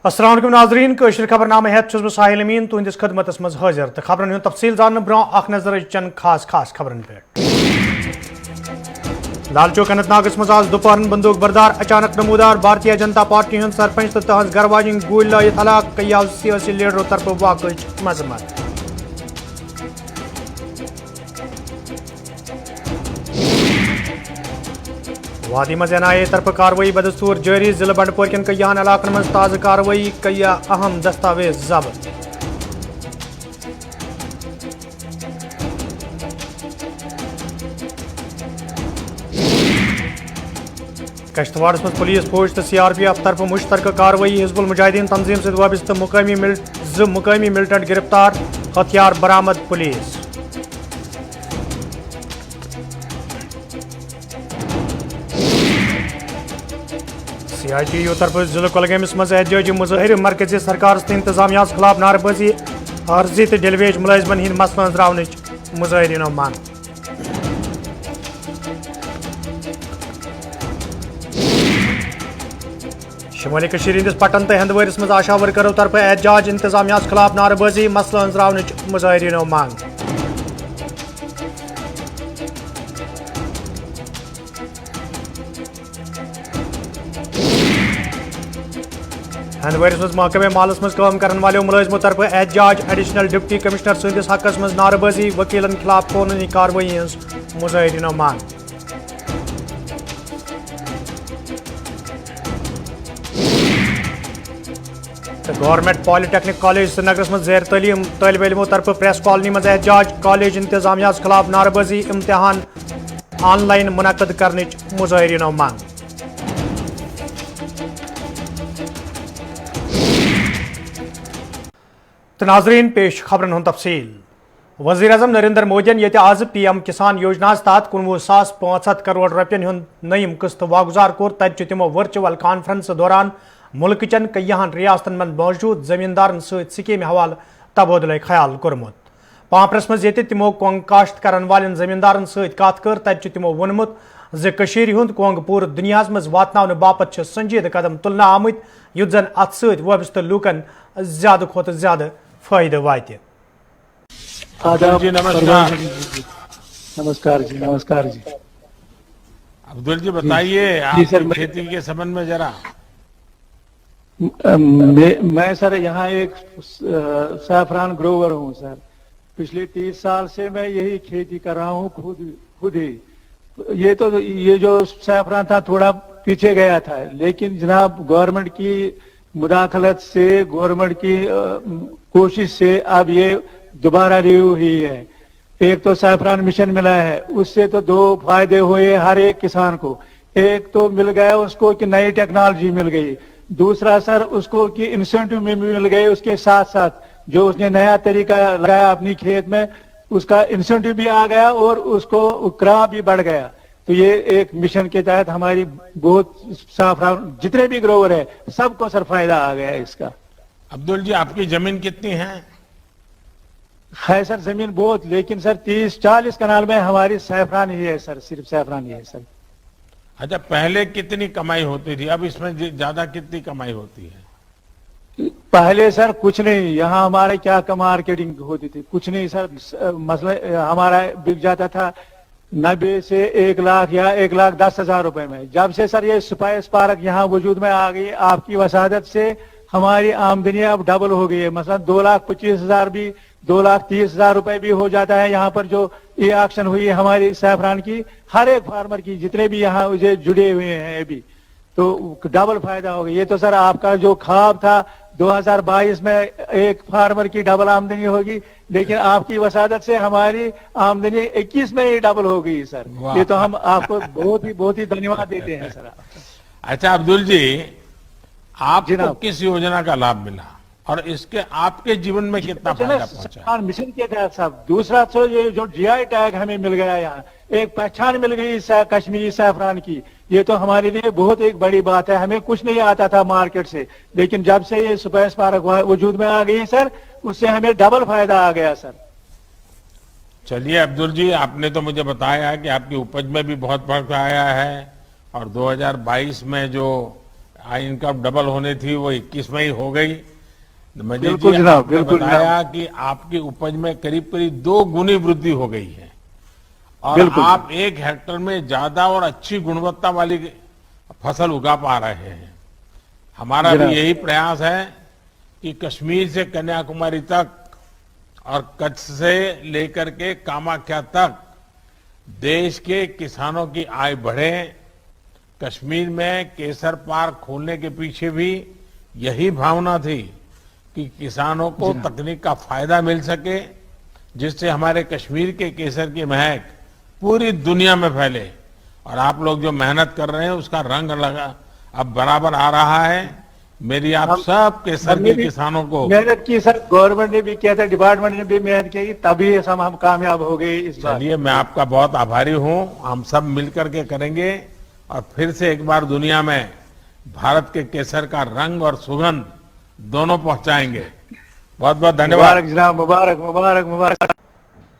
अस्सलाम वालेकुम नाज़रीन कशर खबरनामे हेत बह साहिल अमीन तुहंदिस खदमतस मज हाजिर तो खबरन हुंद तफसील जानने ब्रोह अख नजर चन खास खबरन पे। लालचौक अनंतनागस मज आज दोपहरन बंदूक बरदार अचानक नमूदार भारतीय जनता पार्टी हुंद सरपंच तो तहज गरवाजिन गोली लायत हलाक कई सियासी लीडरों तरफ वाकई मजम्मत। वादी मज एनआईए तरफ कार्रवाई बदस्तूर जारी जिला बंडपोर कन कईयान इलाकन मज ताज़ कार्रवाई कई अहम दस्तावेज जब्त। कश्तवाड़ मज पुलिस फौज तो सीआरपीएफ तरफ मुश्तरक कार्रवाई हिजबुल मुजाहिदीन तंजीम से वाबस्त मुकामी मिलिटेंट गिरफ्तार हथियार बरामद पुलिस। सीआईटीयू तरफ जिला कुलगामिस मज एहतजाजी मुजाहिर मरकजी सरकार तो इंतजामिया खिलाफ नारबाजी आर्जी तो डेलीवेज मुलाजमन हिंद मसलन अंजरावन मुजाहिरीनो मांग। शुमाली कशीर हिंदिस पटन तो हंदवारिस मज आशा वर्करों तरफ एहतजाज इंतजामिया खिलाफ नारबाजी मसलन अंजरावन मुजाहिरीनो मांग। हंदवारिस मज महकमे मालस मज काम करने वाले मुलाजमों तरफ एहतजाज एडिशनल डिप्टी कमिश्नर सदिस हकस मज नारबाजी वकीलन खिलाफ कानूनी कार्रवाई हज मुजाहिरीनो मांग। गवर्नमेंट पॉलिटेक्निक कॉलेज श्रीनगर मज ज़ेर तलीम तालिब इल्मों तरफ प्रेस कॉलोनी मज एहतजाज कॉलेज इंतजामिया खिलाफ नारबाजी इम्तिहान ऑनलाइन मुनक़द करने मुजाहिरीनो मांग। तो नाजरीन पेश खबरन हुंद तफसील। वज़ीर-ए-आज़म नरेंद्र मोदियन ये आज PM किसान योजना तहत 19,500 करोड़ रुपयन हुंद नयम किस्त वागुजार कोर तत तिमो वर्चुअल कॉन्फ्रेंस दौरान मुल्क चन कईयान रियासतन में मौजूद जमींदारन सहित स्कीम हवाल तबादुल ख्याल कोरमुत। पांपरस मज ये तिमो कोंग काश्त करन वालेन जमींदारन सहित कत कर तत तिमो वोनमुत जे कशीर हुंद कोंग पूरे दुनिया मज वातनावने बापत संजीद कदम तुलना आमुत युत जन अत सहित वाबस्त लूकन ज्यादा खोत ज्यादा फायदे वाते। जी नमस्कार। नमस्कार जी। नमस्कार जी। अब्दुल जी बताइए आप खेती के संबंध में जरा। मैं सर यहाँ एक सैफरान ग्रोवर हूँ सर। पिछले 30 साल से मैं यही खेती कर रहा हूँ खुद ही। ये जो सैफरान था थोड़ा पीछे गया था, लेकिन जनाब गवर्नमेंट की मुदाखलत से, गवर्नमेंट की कोशिश से अब ये दोबारा रिव्यू हुई है। एक तो सैफरान मिशन मिला है, उससे तो 2 फायदे हुए हर एक किसान को। एक तो मिल गया उसको कि नई टेक्नोलॉजी मिल गई, दूसरा सर उसको कि इंसेंटिव में मिल गए, उसके साथ साथ जो उसने नया तरीका लगाया अपनी खेत में उसका इंसेंटिव भी आ गया और उसको क्रॉप भी बढ़ गया। तो ये एक मिशन के तहत हमारी बहुत सैफरान जितने भी ग्रोवर है सबको सर फायदा आ गया है इसका। अब्दुल जी आपकी जमीन कितनी है? है सर जमीन बहुत, लेकिन सर 30-40 कनाल में हमारी सैफरान ही है सर, सिर्फ सैफरान ही है सर। अच्छा, पहले कितनी कमाई होती थी, अब इसमें ज्यादा कितनी कमाई होती है? पहले सर कुछ नहीं, यहाँ हमारे क्या मार्केटिंग होती थी, कुछ नहीं सर। मसला हमारा बिक जाता था 90 से 1 लाख या 1,10,000 रुपए में। जब से सर ये स्पाइस पार्क यहाँ वजूद में आ गई, आपकी वसादत से हमारी आमदनी अब डबल हो गई है। मतलब 2,25,000 भी 2,30,000 रुपए भी हो जाता है। यहाँ पर जो ये एक्शन हुई है हमारी सैफरान की, हर एक फार्मर की जितने भी यहाँ मुझे जुड़े हुए हैं अभी, तो डबल फायदा हो गया। ये तो सर आपका जो ख्वाब था 2022 में एक फार्मर की डबल आमदनी होगी, लेकिन आपकी वसादत से हमारी आमदनी 21 में ही डबल हो गई सर। ये तो हम आपको बहुत ही धन्यवाद देते हैं सर। अच्छा अब्दुल जी, आपको किस योजना का लाभ मिला और इसके आपके जीवन में कितना फायदा पहुंचा? मिशन के तहत साहब। दूसरा तो ये जो GI टैग हमें मिल गया, यहाँ एक पहचान मिल गई कश्मीरी सैफरान की, ये तो हमारे लिए बहुत एक बड़ी बात है। हमें कुछ नहीं आता था मार्केट से, लेकिन जब से ये स्पाइस पार्क वजूद में आ गई सर, उससे हमें डबल फायदा आ गया सर। चलिए अब्दुल जी, आपने तो मुझे बताया कि आपकी उपज में भी बहुत फर्क आया है और 2022 में जो इनकम डबल होनी थी वो 21 में ही हो गई। मजीद बिल्कुल जी, जनाब, आपने बिल्कुल बताया कि आपकी उपज में करीब करीब 2 गुनी वृद्धि हो गई है और बिल्कुल। आप 1 हेक्टर में ज्यादा और अच्छी गुणवत्ता वाली फसल उगा पा रहे हैं। हमारा भी जनाब। यही प्रयास है कि कश्मीर से कन्याकुमारी तक और कच्छ से लेकर के कामाख्या तक देश के किसानों की आय बढ़े। कश्मीर में केसर पार्क खोलने के पीछे भी यही भावना थी कि किसानों को तकनीक का फायदा मिल सके, जिससे हमारे कश्मीर के केसर की महक पूरी दुनिया में फैले। और आप लोग जो मेहनत कर रहे हैं उसका रंग लगा अब बराबर आ रहा है। मेरी आप सब केसर हमने के भी किसानों को मेहनत की सर, गवर्नमेंट ने भी किया था, डिपार्टमेंट ने भी मेहनत की, तभी हम कामयाब हो गए इस बार। चलिए, मैं आपका बहुत आभारी हूं। हम सब मिलकर के करेंगे और फिर से एक बार दुनिया में भारत के केसर का रंग और सुगंध दोनों पहुंचाएंगे। बहुत बहुत धन्यवाद। मुबारक जनाब, मुबारक मुबारक मुबारक।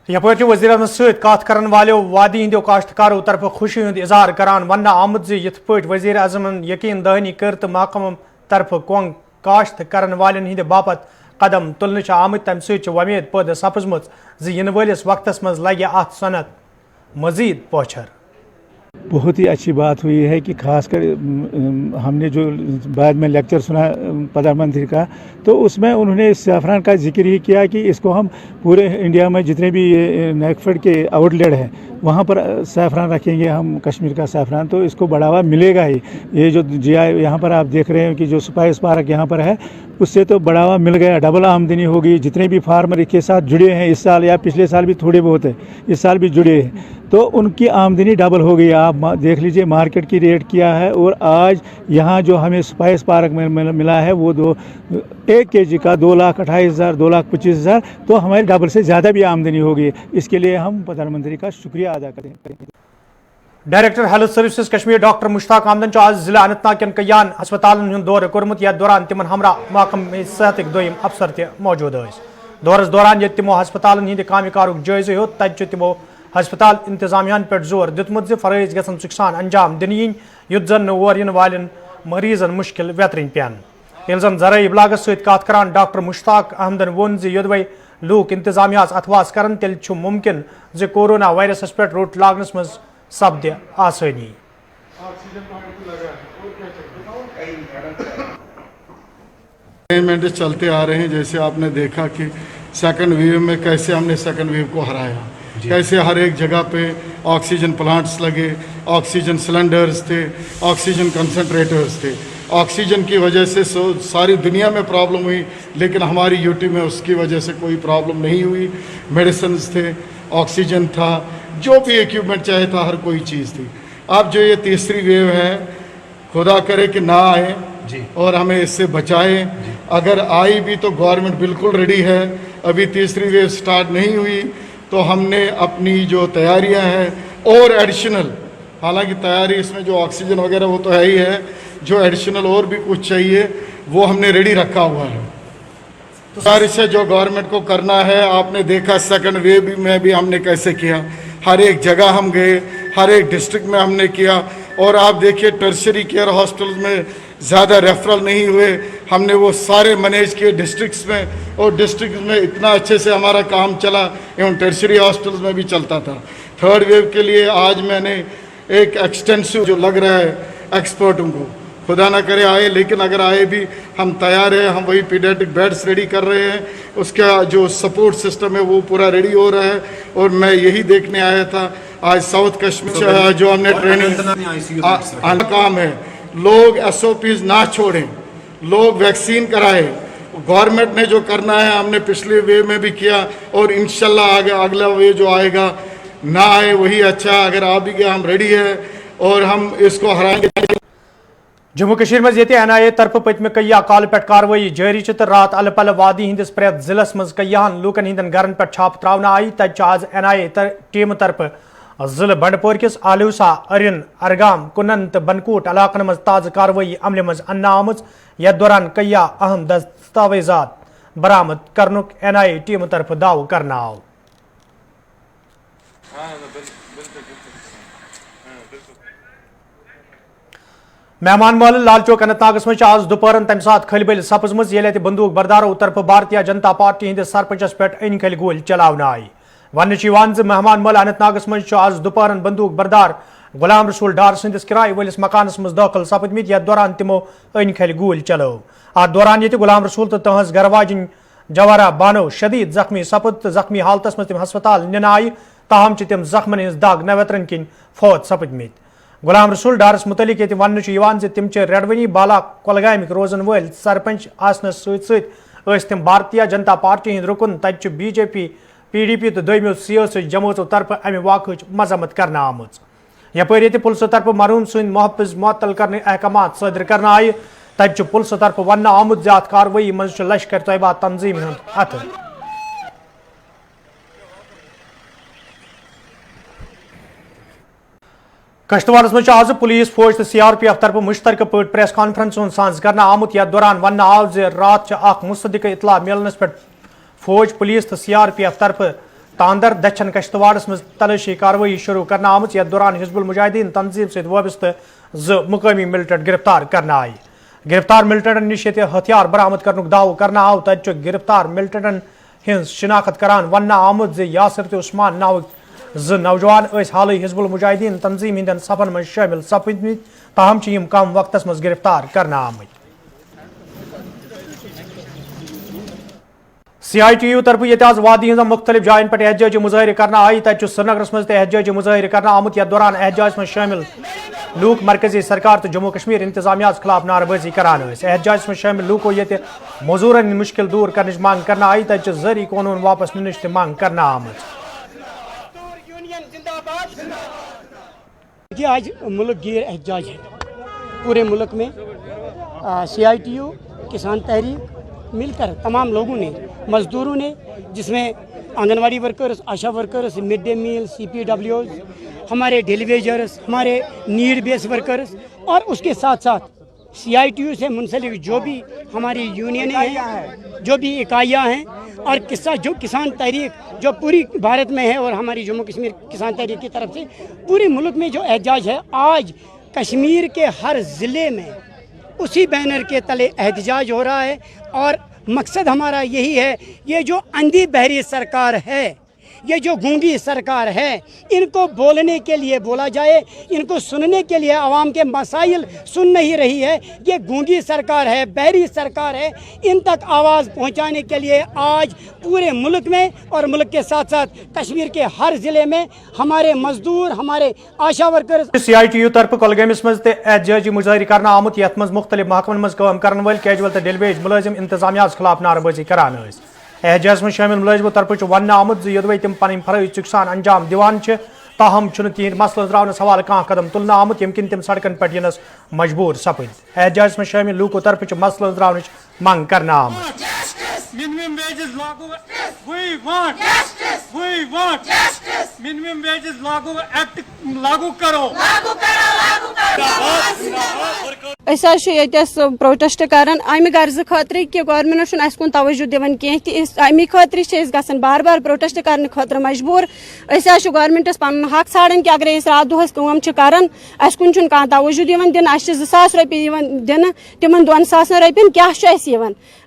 यपरि वज़ीर अज़म सहित कथ करन वालों वादी हिंदो काश्तकारों तरफ खुशी हुंद इजहार करान वन आमुद ज यथ पट वज़ीर अज़मन यकीन दहानी कर तो महकम तरफ कोंग काश्त करन वालन हिंद बापत कदम तुलने आमद तम सहित वमेद पैदा सपजम इन वलिस वक्तस मज लगे अत सनत मजीद पहुंचर। बहुत ही अच्छी बात हुई है कि खासकर हमने जो बाद में लेक्चर सुना प्रधानमंत्री का, तो उसमें उन्होंने सैफरान का जिक्र ही किया कि इसको हम पूरे इंडिया में जितने भी नेकफेड के आउटलेट हैं वहाँ पर सैफरान रखेंगे, हम कश्मीर का सैफरान, तो इसको बढ़ावा मिलेगा ही। ये जो जीआई यहाँ पर आप देख रहे हैं कि जो स्पाइस पार्क यहाँ पर है, उससे तो बढ़ावा मिल गया, डबल आमदनी होगी। जितने भी फार्मर के साथ जुड़े हैं इस साल या पिछले साल भी थोड़े बहुत है, इस साल भी जुड़े हैं, तो उनकी आमदनी डबल हो गई। आप देख लीजिए मार्केट की रेट क्या है, और आज यहाँ जो हमें स्पाइस पार्क में मिला है वो 1 kg का 2,28,000 2,25,000, तो हमारी डबल से ज़्यादा भी आमदनी होगी। इसके लिए हम प्रधानमंत्री का शुक्रिया अदा करें। Director health services Kashmir doctor Mushtaq आमदन आज जिला अनंतनाग कन कयान अस्पतालन हुंद दौर कोर्मुत। यथ दौरान तिमन हमरा महकम सेहत दोयम अफसर त मौजूद दौरस दौरान ये तिमो अस्पतालन हिंद काम कारुक जायजे हो, तत तिमो अस्पताल इंतजामियान पे जोर दितमुत ज फरज गसन सुखसान अंजाम दिन यीन युद्ध जन और इन वालन मरीजन मुश्किल वेतरन पेन। ये जन जराई इबलागस सहित कथ करान डॉक्टर मुश्ताक अहमदन वोन ज योदवे लूक इंतजामियास अथवास करन तेल छु मुमकिन ज कोरोना वायरस पे रोट लागनस मज सपद आसानी। चलते आ रहे हैं, जैसे आपने देखा कि सेकंड वेव में कैसे हमने सेकंड वेव को हराया, कैसे हर एक जगह पे ऑक्सीजन प्लांट्स लगे, ऑक्सीजन सिलेंडर्स थे, ऑक्सीजन कंसंट्रेटर्स थे। ऑक्सीजन की वजह से सारी दुनिया में प्रॉब्लम हुई, लेकिन हमारी यूटी में उसकी वजह से कोई प्रॉब्लम नहीं हुई। मेडिसिन थे, ऑक्सीजन था, जो भी इक्विपमेंट चाहे था, हर कोई चीज़ थी। अब जो ये तीसरी वेव है, खुदा करे कि ना आए और हमें इससे बचाए। अगर आई भी तो गवर्नमेंट बिल्कुल रेडी है। अभी तीसरी वेव स्टार्ट नहीं हुई तो हमने अपनी जो तैयारियां हैं और एडिशनल, हालांकि तैयारी इसमें जो ऑक्सीजन वगैरह वो तो है ही है, जो एडिशनल और भी कुछ चाहिए वो हमने रेडी रखा हुआ है। तो से जो गवर्नमेंट को करना है, आपने देखा सेकंड वेव में भी हमने कैसे किया, हर एक जगह हम गए, हर एक डिस्ट्रिक्ट में हमने किया। और आप देखिए टर्शरी केयर हॉस्पिटल्स में ज़्यादा रेफरल नहीं हुए, हमने वो सारे मैनेज किए डिस्ट्रिक्ट्स में, और डिस्ट्रिक्ट में इतना अच्छे से हमारा काम चला, एवं टर्शरी हॉस्पिटल्स में भी चलता था। थर्ड वेव के लिए आज मैंने एक एक्सटेंसिव जो लग रहा है एक्सपर्टों को, खुदा ना करे आए, लेकिन अगर आए भी हम तैयार हैं। हम वही पीडियाट्रिक बेड्स रेडी कर रहे हैं, उसका जो सपोर्ट सिस्टम है वो पूरा रेडी हो रहा है। और मैं यही देखने आया था आज साउथ कश्मीर जो हमने ट्रेनिंग काम है, लोग SOPs ना छोड़ें, लोग वैक्सीन कराएं। गवर्नमेंट ने जो करना है हमने पिछले वेव में भी किया, और इंशाल्लाह आगे अगला वेव जो आएगा ना आए वही अच्छा। अगर आ भी गया हम रेडी है और हम इसको हराएंगे। जम्मू कश्मीर में ये NIA तरफ पत्म कई काल पे कार्रवाई जारी तो रात अल पल वादी हंदिस प्रेत जिलस मज कईयान लूकन हंदन गरन पे छाप त्रावन आई। तज आज NIA टीम तरफ जिले बंडपोर किस आलूसा अरिन अरगाम कुनन तो बनकोट इलाकन मज ताज़ कार्रवाई अमल मज अन्ना आमज। यथ दौरान कई अहम दस्तावेजात बरामद करनुक NIA टीम तरफ दाव करना आव। مہمان مال لال چوک اننت ناگس مز آز دوپہرن تمہ سات کھل بل سپزمز ییٚلہِ اتہِ بندوق بردارو طرف بھارتیہ جنتا پارٹی ہندس سرپنچس پہ ان کھل گولی چلاونہٕ آیہِ وننہٕ زِ مہمان مال اننت ناگس مز آز دوپہرن بندوق بردار غلام رسول ڈار سندس کرایہ وٲلِس مکانس مز دٲخل سپدمٕتۍ یتھ دوران تمو ان کھل گولی چلٲو اتھ دوران ییٚتہِ غلام رسول تہٕ تہنٛز گھر واجِنۍ جوارا بانو شدید زخمی سپد تہٕ زخمی حالتس مز تم ہسپتال ننہٕ آیہِ تاہم چھِ تم زخمن ہٕنٛز دگ نویترن کِنۍ فوت سپدمٕتۍ غلام رسول ڈارس متعلق یہ ونہ تم ریڈونی بالا کولگامک روزن ول سرپنچ آسنس ست تم بھارتیہ جنتا پارٹی ہند رکن تتہ بی جے پی پی ڈی پی تو دویمو سیاسی جماعتوں طرف امہ واقعہ مذمت کرنا آمت یپر یہ پولیسو طرف مرحوم سند محفظ معطل کرنے احکامات صادر کرنا آئی تتہ پولیسو طرف ون آمت ات کاروی مز لشکر طیبہ تنظیم ہند ہتھ کشتواڑس مز آز پولیس فوج تو سی آر پی ایف طرف مشترکہ پہ پریس کانفرنس سانز کرنا آمت یتھ دوران ون آو رات اخ مصدقہ اطلاع ملنس پہ فوج پولیس تو سی آر پی ایف طرف تاندر دچھن کشتواڑس مز تلاشی کاروی شروع کرنا آمت یتھ دوران حزب المجاہدین تنظیم ست وابستہ مقامی ملٹنٹ گرفتار کرنا آئی گرفتار ملٹنٹن نش ہتھیار برآمد کرنک دعو کرنا آو تتہ گرفتار ملٹنٹن ہز شناخت کران ون آمت یاسر تو عثمان ناوک نوجوان حالی حزب المجاہدین تنظیم ہندین صفن من شامل سپدمت تاہم کم وقتس مز گرفتار کرنا آمت سی آئی ٹی یو طرف یہ آز وادی ہز مختلف جائن پہ احتجاجی مظاہرے کرنا آئی تتہ سرینگرس مز احتجاجی مظاہرے کرنا آمت یتھ دوران احتجاج من شامل لوک مرکزی سرکار تو جموں کشمیر انتظامیہ خلاف نعرہ بازی کران احتجاج من شامل لوکو یہ مزورن مشکل دور کرنچ مانگ کرنا آئی تتہ زرعی قانون واپس ننچ مانگ کرنا آمت کہ آج ملک گیر احتجاج ہے پورے ملک میں سی آئی ٹی یو کسان تحریک مل کر تمام لوگوں نے مزدوروں نے جس میں آنگن واڑی ورکرز آشا ورکرز مڈ ڈے میل سی پی ڈبلیوز ہمارے ڈیلی ویجرز ہمارے نیڈ بیس ورکرز اور اس کے ساتھ ساتھ سی آئی ٹی یو سے منسلک جو بھی ہماری یونینیں ہیں جو بھی اکائیاں ہیں اور جو کسان تحریک جو پوری بھارت میں ہے اور ہماری جموں کشمیر کسان تحریک کی طرف سے پورے ملک میں جو احتجاج ہے آج کشمیر کے ہر ضلع میں اسی بینر کے تلے احتجاج ہو رہا ہے اور مقصد ہمارا یہی ہے یہ جو اندھی بہری سرکار ہے یہ جو گونگی سرکار ہے ان کو بولنے کے لیے بولا جائے ان کو سننے کے لیے عوام کے مسائل سن نہیں رہی ہے یہ گونگی سرکار ہے بہری سرکار ہے ان تک آواز پہنچانے کے لیے آج پورے ملک میں اور ملک کے ساتھ ساتھ کشمیر کے ہر ضلع میں ہمارے مزدور ہمارے Asha workers C I T U طرف کولگامس مز احتجاجی مظاہرے کرنا آمت یتھ مز مختلف محکمن مز کام کرن ول کیجول تو ڈیلیویج ملازم انتظامیہ خلاف نعرہ بازی کران احتجاج میں شامل ملازموں طرف ون آمت یدوے تم پن فرض چکسان انجام دیوان تاہم تہند مسلس تراؤنس حوالہ کھانا قدم تلنا آمت یم کن تم سڑکن پہ ینس مجبور سپد احتجاج میں شامل لوکو طرف مسلس تراؤنچ منگ کرنا آمت Minimum wages lagu. We want justice. We want justice. Minimum wages lagu act lagu karo. Lagu karo. Lagu karo. Us protest करान अमि गर्ज खतर कि गवर्नमेंट अस कुन तवज्जो दिवान कह अमि खतर गन बार बार प्रोटेस्ट करने खतर मजबूर गवर्नमेंटस पन हक ाड़न कि अगर रात दोहस कम करान अस कुन कह तवज्जो दिवान दिन 2000 रुपये दिन तिमन 2000 रुपये क्या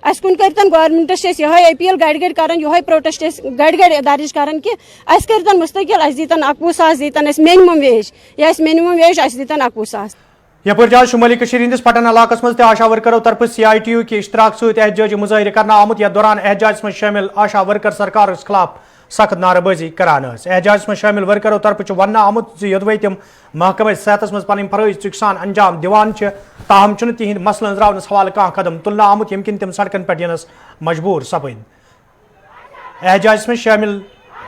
अस कुन करतन गवर्नमेंटस ये अपील गड़ गड़ करान ये प्रोटेस्ट गड़ गड़ दर्ज करान कि अस करतन मुस्तकिल अस दीतन 21,000 दीतन मिनिमम वेज या मिनिमम वेज अस दीतन 21,000 यपर आज शुमाली हंदिस पटन इलाकस मज आशा वर्करों तरफ सी आई टी यू के इश्तराक सहित एहतजाजी मुजाहिरे करना आमुत यथ दौरान एहतजाज में शामिल आशा वर्कर सरकार खिलाफ सख्त नारेबाजी करान एहतजाज में शामिल वर्करों तरफ वन आमुत योदवे तम महकमे सेहत मज पन फरज चुकसान अंजाम दिवान ताहम तिहद मसलन रावनस हवाले कह कदम तुलना आमुत यम किन तम सड़कन पे यनस मजबूर सपद एहतजाज में शामिल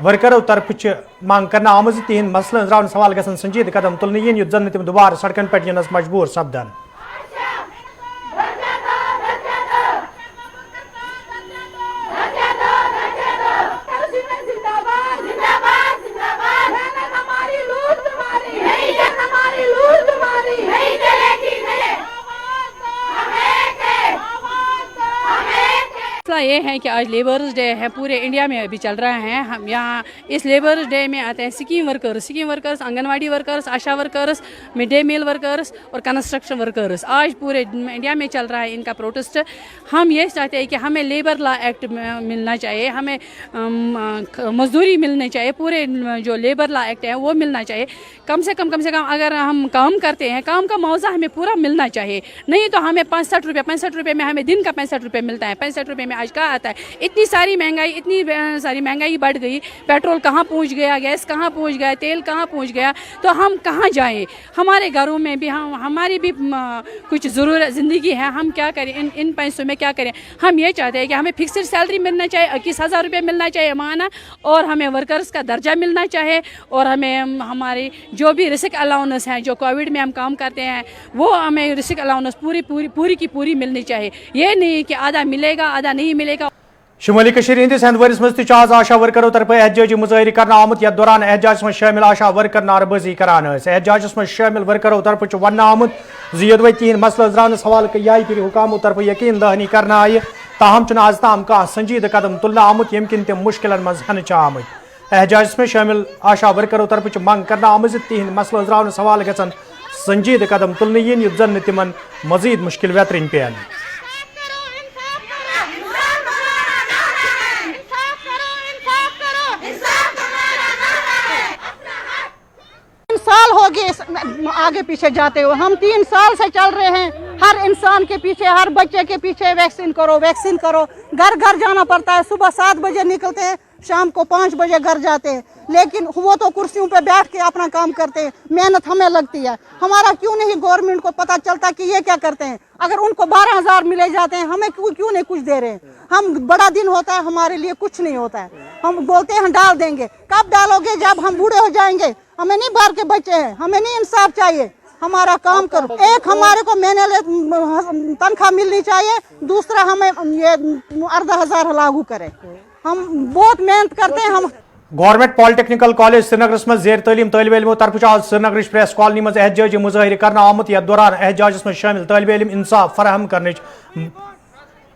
वर्करों तरफ मांग करना आमज तिहद मसलन रावनस हवाले गसन संजीद कदम तुलने yin युत जन तम दोबारा सड़कन पे यनस मजबूर सपदन मसला ये है कि आज लेबर्स डे है, पूरे इंडिया में अभी चल रहा है. हम यहाँ इस लेबर्स डे में आते हैं scheme workers, anganwadi workers, Asha workers, mid day meal workers और कंस्ट्रक्शन वर्कर्स. आज पूरे इंडिया में चल रहा है इनका प्रोटेस्ट. हम ये चाहते हैं कि हमें लेबर लॉ एक्ट मिलना चाहिए, हमें मजदूरी मिलनी चाहिए, पूरे जो लेबर लॉ एक्ट है वो मिलना चाहिए. कम से कम अगर हम काम करते हैं, काम का मुआवजा हमें पूरा मिलना चाहिए. नहीं तो हमें 65 रुपये में हमें दिन का 65 रुपये मिलता है. 65 रुपये में आज क्या आता है? इतनी सारी महंगाई बढ़ गई. पेट्रोल कहाँ पहुँच गया, गैस कहाँ पहुँच गया, तेल कहाँ पहुँच गया, तो हम कहाँ जाएँ? हमारे घरों में भी हमारी भी कुछ ज़रूरत ज़िंदगी है. हम क्या करें इन पैसों में, क्या करें? हम ये चाहते हैं कि हमें फिक्स्ड सैलरी मिलना चाहिए, 21,000 रुपये मिलना चाहिए माना, और हमें वर्कर्स का दर्जा मिलना चाहिए, और हमें हमारी जो भी रिस्क अलाउंस है, जो कोविड में हम काम करते हैं, वो हमें रिस्क अलाउंस पूरी की पूरी मिलनी चाहिए. ये नहीं कि आधा मिलेगा आधा नहीं मिलेगा. शुमाली कशीर हंदिस हंदवरिस मज आज आशा वर्करों तरफ एहतजाजी मुजाहरे कर आमुत, यथ दौरान एहतजाज में शामिल आशा वर्कर नारबाजी करान. एहतजाज में शामिल वर्करों तरफ वन आमुत यदवे तीन मसल द्रानस हवाले कई फिर हुकामों तरफ यकीन दहानी करना आय, ताहम आज ताम कह संजीद कदम तुलना आमुत यम किन तम मुश्किल मज हन आमत. एहतजाज में शामिल आशा वर्करों तरफ मंग करना आम तिहद मसल द्रानस हवाले गन संजीद कदम तुलने yin युथ जन तिमन मजीद मुश्किल वेतरिन पेन. साल हो गए आगे पीछे जाते हुए, हम 3 साल से चल रहे हैं. हर इंसान के पीछे, हर बच्चे के पीछे वैक्सीन करो, घर घर जाना पड़ता है. सुबह 7 बजे निकलते हैं, शाम को 5 बजे घर जाते हैं. लेकिन वो तो कुर्सियों पे बैठ के अपना काम करते हैं. मेहनत हमें लगती है. हमारा क्यों नहीं गवर्नमेंट को पता चलता कि ये क्या करते हैं? अगर उनको 12,000 मिले जाते हैं, हमें क्यों नहीं कुछ दे रहे हैं? हम बड़ा दिन होता है, हमारे लिए कुछ नहीं होता है. हम बोलते हैं डाल देंगे. कब डालोगे? जब हम बूढ़े हो जाएंगे. हमें नहीं बाहर के बच्चे हैं, हमें नहीं इंसाफ चाहिए. हमारा काम करो. एक हमारे को महीने तनख्वाह मिलनी चाहिए, दूसरा हमें ये 18,000 लागू करें. हम बहुत मेहनत करते हैं. हम गवर्नमेंट पॉलिटेक्निकल कॉलेज श्रीनगर में जेर तलीम तलब इलमों तरफ आज श्रीनगर प्रेस कॉलोनी में एहतजाजी मुजाहरे कर आमुत, यथ दौरान एहतजाज में शामिल तलब इलम इंसाफ फराहम करने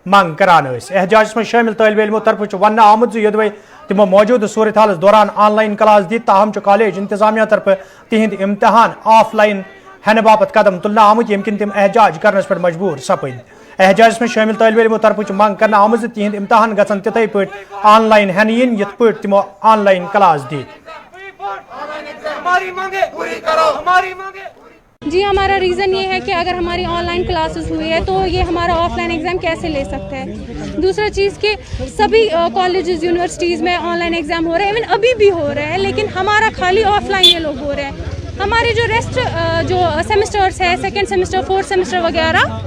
मंग करान. एहतजाज में शामिल तलब इलमों तरफ वन आमुत यदवे तमो मौजूद सूरत हाल दौरान ऑनलाइन क्लास दी, ताहम कॉलेज इंतजामिया तरफ तिहद इम्तहान ऑफलाइन हन बापत कदम तुलना आमुत यम किन तम एहतजाज करने पर मजबूर सपद. एहतजाज में शामिल तलब इलमों तरफ मंग करना आमुत तिहद इम्तहान गसन तिथे पे ऑनलाइन हन yin यथ पे तमो ऑनलाइन क्लास दी. जी, हमारा रीज़न ये है कि अगर हमारी ऑनलाइन क्लासेस हुई है तो ये हमारा ऑफलाइन एग्ज़ाम कैसे ले सकते हैं. दूसरा चीज़ कि सभी कॉलेजेस यूनिवर्सिटीज़ में ऑनलाइन एग्ज़ाम हो रहे हैं, इवन अभी भी हो रहे हैं, लेकिन हमारा खाली ऑफलाइन ये लोग हो रहे हैं. हमारे जो रेस्ट जो सेमेस्टर्स है, 2nd सेमेस्टर 4th सेमेस्टर वगैरह,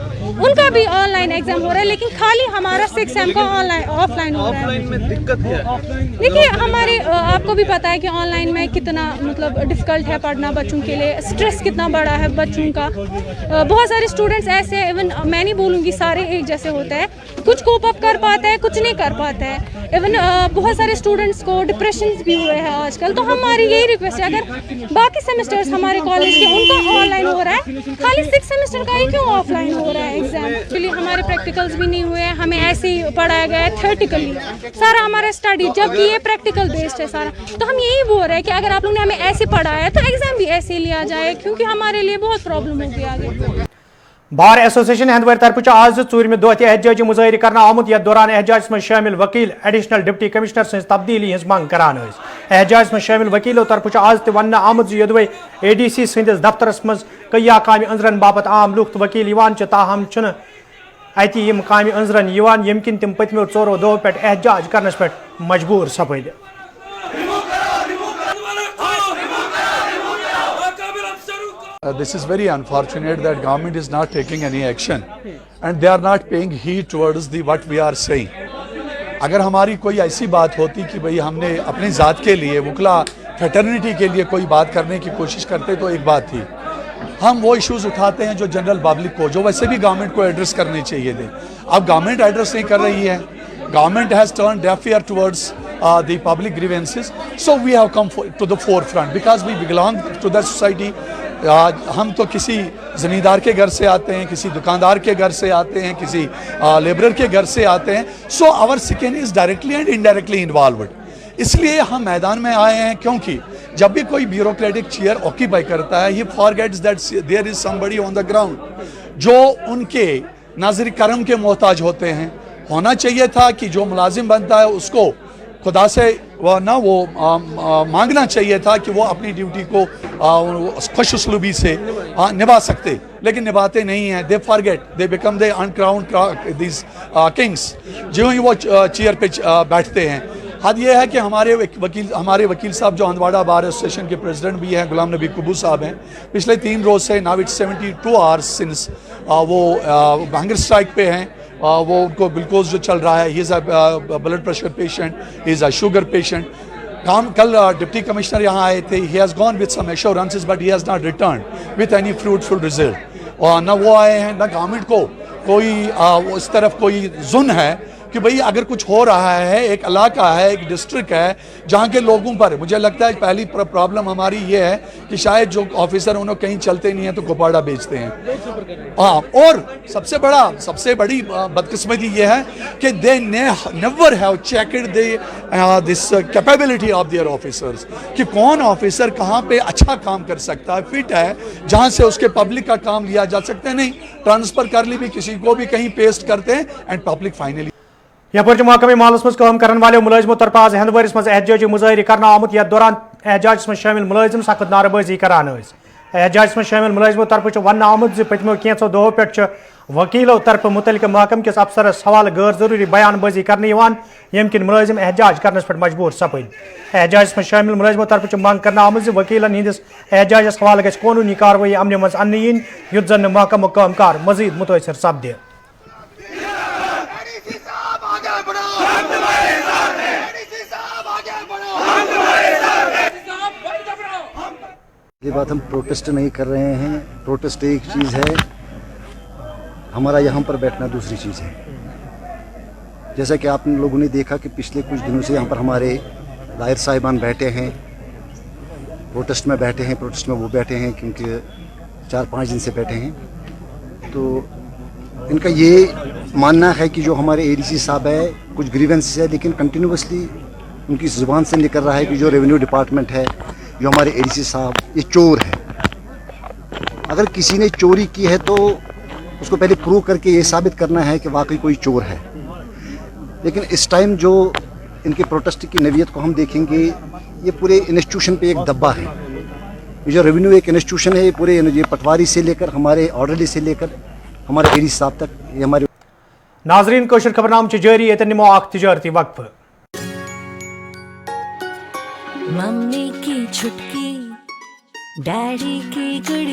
उनका भी ऑनलाइन एग्जाम हो रहा है, लेकिन खाली हमारा 6 सेम का ऑफलाइन हो रहा है. ऑफलाइन में दिक्कत क्या है? देखिए, हमारे आपको भी पता है कि ऑनलाइन में कितना मतलब डिफ़िकल्ट है पढ़ना बच्चों के लिए. स्ट्रेस कितना बड़ा है बच्चों का. बहुत सारे स्टूडेंट्स ऐसे, इवन मैं नहीं बोलूँगी सारे एक जैसे होते हैं, कुछ कोप अप कर पाते हैं, कुछ नहीं कर पाते हैं. इवन बहुत सारे स्टूडेंट्स को डिप्रेशन भी हुए हैं आजकल. तो हमारी यही रिक्वेस्ट है, अगर बाकी सेमेस्टर्स हमारे कॉलेज के उनका ऑनलाइन हो रहा है, खाली 6 सेमेस्टर का ही क्यों ऑफलाइन हो रहा है एग्जाम. एक्चुअली हमारे प्रैक्टिकल्स भी नहीं हुए हैं, हमें ऐसे ही पढ़ाया गया है थ्योरेटिकली सारा हमारा स्टडी, जबकि ये प्रैक्टिकल बेस्ड है सारा. तो हम यही बोल रहे हैं कि अगर आप लोगों ने हमें ऐसे पढ़ाया है तो एग्जाम भी ऐसे ही लिया जाए, क्योंकि हमारे लिए बहुत प्रॉब्लम होगी आगे. बार एसोसिएशन हंदवर तरफ आज ूरम दह एहतजाजी मुजाहरे कर आमुत, यथ दौरान एहतजाज में शामिल वकील एडिशनल डिप्टी कमिश्नर सज तब्दीली हज मंग करान. एहतजाज में शामिल वकीलों तरफ आज वन आमुत यदवे ADC सदिस दफ्तरस मज कई काम अंजरन बापत आम लुख वकील ताहम अति काम अंजरन यम किन तम पतमो 4 दो पे एहतजाज करने पे मजबूर सपद. This is very unfortunate that government is not taking any action and they are not paying heed towards the what we are saying. अगर हमारी कोई ऐसी बात होती कि भाई हमने अपनी ज़ात के लिए वकला फैटर्निटी के लिए कोई बात करने की कोशिश करते तो एक बात थी. हम वो इश्यूज़ उठाते हैं जो जनरल पब्लिक को, जो वैसे भी गवर्नमेंट को एड्रेस करने चाहिए थे. अब गवर्नमेंट एड्रेस नहीं कर रही है. Government has turned deaf ear towards the public grievances. So we have come to the forefront because we belong to that society. हम तो किसी ज़मींदार के घर से आते हैं, किसी दुकानदार के घर से आते हैं, किसी लेबरर के घर से आते हैं. So our skin is directly and indirectly involved. इसलिए हम मैदान में आए हैं क्योंकि जब भी कोई ब्यूरोक्रेटिक चेयर ऑक्यूपाई करता है, he forgets that there is somebody on the ground जो उनके नाज़िर करम के मोहताज होते हैं. होना चाहिए था कि जो मुलाजिम बनता है उसको खुदा से मांगना चाहिए था कि वो अपनी ड्यूटी को खुश उसलूबी से निभा सकते, लेकिन निभाते नहीं हैं. They forget, they become they uncrowned this Kings. जो ही वो चेयर पे बैठते हैं. हद ये है कि हमारे वकील साहब जो हंदवाड़ा बार एसोसिएशन के प्रेसिडेंट भी हैं, गुलाम नबी कबू साहब हैं, पिछले 3 रोज़ से नाउ इट्स 72 आवर्स सिंस वो हंगर स्ट्राइक पे हैं. वो उनको ग्लूकोज जो चल रहा है, he is a blood pressure patient, he is a sugar patient. कल डिप्टी कमिश्नर यहाँ आए थे. He has gone with some assurances but he has not return with any fruitful result. और न वो आए हैं, न गवर्नमेंट को कोई इस तरफ कोई जुन है कि भाई अगर कुछ हो रहा है, एक इलाका है, एक डिस्ट्रिक्ट है जहाँ के लोगों पर, मुझे लगता है पहली प्रॉब्लम हमारी ये है कि शायद जो ऑफिसर उन्हें कहीं चलते नहीं हैं तो कोपाड़ा बेचते हैं. हाँ, और सबसे बड़ी बदकिस्मती ये है कि they never have checked this capability of their officers कि कौन ऑफिसर कहाँ पे अच्छा काम कर सकता है, फिट है, जहाँ से उसके पब्लिक का काम लिया जा सकता है. नहीं, ट्रांसफ़र कर ली भी किसी को भी कहीं पेस्ट करते हैं एंड पब्लिक फाइनली. यपर महकमे मालस मज काम करने वाले मुलाजिमों तरफ आज हंदवारिस मज एहतजाजी मुजाहरे करना आमुत. यथ दौरान एहतजाज में शामिल मुलाजिम सख्त नारेबाजी करान. एहतजाज में शामिल मुलाजिमों तरफ वन आमुत पतमो कैंसो दोहों पे वकीलों तरफ मुतल्लिक महकम किस अफसरस हवाले गैर जरूरी बयानबाजी करने यम किन मुलाजिम एहतजाज करने पर मजबूर सपद. एहतजाज में शामिल मुलाजिमों तरफ मांग करना आमुत वकीलन हंदिस एहतजाजस हवाले गज कानूनी कार्रवाई अमन मज अन्न इन युत जन महकम कामकार मजीद मुतासर सपदे. ये बात हम प्रोटेस्ट नहीं कर रहे हैं. प्रोटेस्ट एक चीज़ है, हमारा यहाँ पर बैठना दूसरी चीज़ है. जैसा कि आप लोगों ने देखा कि पिछले कुछ दिनों से यहाँ पर हमारे लायर साहिबान बैठे हैं, प्रोटेस्ट में बैठे हैं. प्रोटेस्ट में वो बैठे हैं क्योंकि 4-5 दिन से बैठे हैं. तो इनका ये मानना है कि जो हमारे एडीसी साहब है कुछ ग्रीवेंसेस है, लेकिन कंटिन्यूसली उनकी ज़ुबान से निकल रहा है कि जो रेवेन्यू डिपार्टमेंट है, जो हमारे एडीसी साहब, ये चोर है. अगर किसी ने चोरी की है तो उसको पहले प्रूव करके ये साबित करना है कि वाकई कोई चोर है. लेकिन इस टाइम जो इनके प्रोटेस्ट की नवीयत को हम देखेंगे, ये पूरे इंस्टीट्यूशन पे एक दब्बा है. ये जो रेवेन्यू एक इंस्टीट्यूशन है, ये पूरे ये पटवारी से लेकर हमारे ऑर्डरली से लेकर हमारे एडीसी साहब तक ये हमारे. नाजरीन, कोशिश खबरनाम जारी, ये निमो अख तिजारती वक्फ. मम्मी की छुटकी, डैडी की गुड़ी.